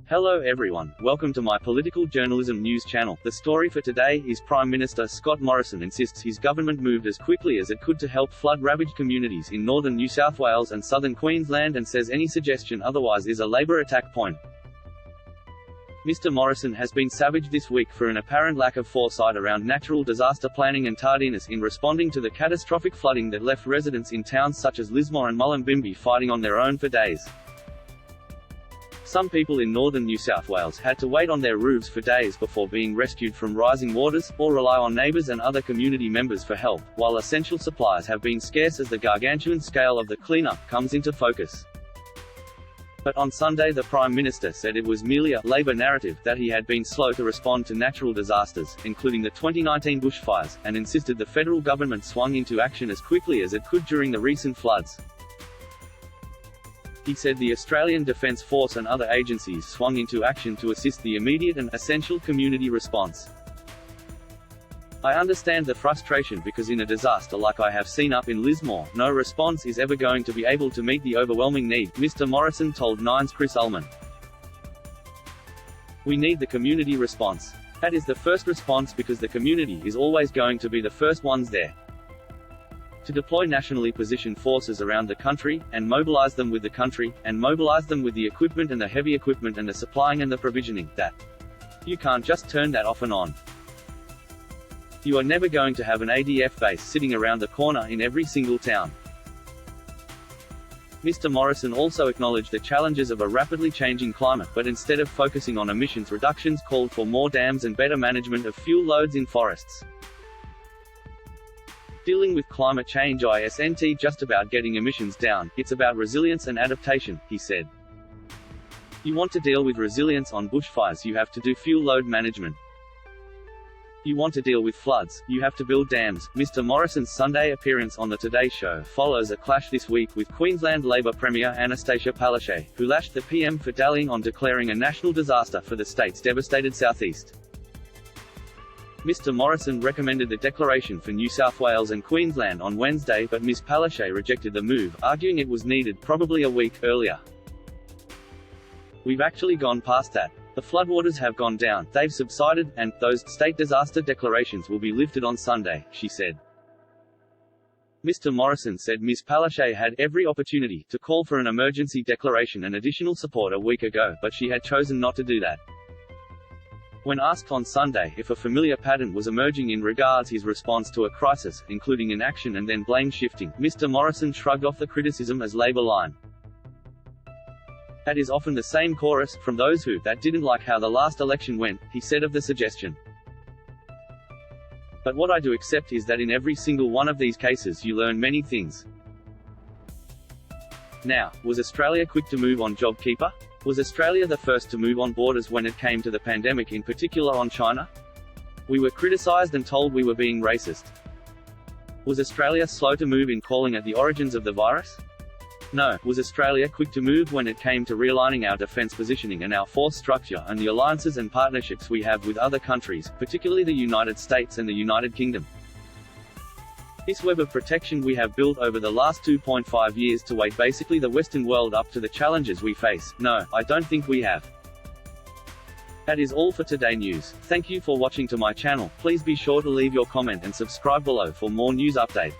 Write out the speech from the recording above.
Hello everyone, welcome to my political journalism news channel. The story for today is Prime Minister Scott Morrison insists his government moved as quickly as it could to help flood-ravaged communities in northern New South Wales and southern Queensland and says any suggestion otherwise is a Labor attack point. Mr. Morrison has been savage this week for an apparent lack of foresight around natural disaster planning and tardiness in responding to the catastrophic flooding that left residents in towns such as Lismore and Mullumbimby fighting on their own for days. Some people in northern New South Wales had to wait on their roofs for days before being rescued from rising waters, or rely on neighbours and other community members for help, while essential supplies have been scarce as the gargantuan scale of the cleanup comes into focus. But on Sunday the Prime Minister said it was merely a Labor narrative that he had been slow to respond to natural disasters, including the 2019 bushfires, and insisted the federal government swung into action as quickly as it could during the recent floods. He said the Australian Defence Force and other agencies swung into action to assist the immediate and essential community response. I understand the frustration because in a disaster like I have seen up in Lismore, no response is ever going to be able to meet the overwhelming need, Mr. Morrison told Nine's Chris Ullman. We need the community response. That is the first response because the community is always going to be the first ones there. To deploy nationally positioned forces around the country, and mobilize them with the country, and mobilize them with the equipment and the heavy equipment and the supplying and the provisioning, that. You can't just turn that off and on. You are never going to have an ADF base sitting around the corner in every single town. Mr. Morrison also acknowledged the challenges of a rapidly changing climate, but instead of focusing on emissions reductions called for more dams and better management of fuel loads in forests. Dealing with climate change isn't just about getting emissions down, it's about resilience and adaptation, he said. You want to deal with resilience on bushfires, you have to do fuel load management. You want to deal with floods, you have to build dams. Mr. Morrison's Sunday appearance on the Today Show follows a clash this week with Queensland Labor Premier Anastasia Palaszczuk, who lashed the PM for dallying on declaring a national disaster for the state's devastated southeast. Mr. Morrison recommended the declaration for New South Wales and Queensland on Wednesday, but Ms. Palaszczuk rejected the move, arguing it was needed probably a week earlier. We've actually gone past that. The floodwaters have gone down, they've subsided, and those state disaster declarations will be lifted on Sunday, she said. Mr. Morrison said Ms. Palaszczuk had every opportunity to call for an emergency declaration and additional support a week ago, but she had chosen not to do that. When asked on Sunday if a familiar pattern was emerging in regards his response to a crisis, including inaction and then blame shifting, Mr. Morrison shrugged off the criticism as Labor line. That is often the same chorus, from those who that didn't like how the last election went, he said of the suggestion. But what I do accept is that in every single one of these cases you learn many things. Now, was Australia quick to move on JobKeeper? Was Australia the first to move on borders when it came to the pandemic, in particular on China? We were criticised and told we were being racist. Was Australia slow to move in calling at the origins of the virus? No. Was Australia quick to move when it came to realigning our defence positioning and our force structure and the alliances and partnerships we have with other countries, particularly the United States and the United Kingdom? This web of protection we have built over the last 2.5 years to wake basically the Western world up to the challenges we face? No, I don't think we have. That is all for today news. Thank you for watching to my channel. Please be sure to leave your comment and subscribe below for more news update.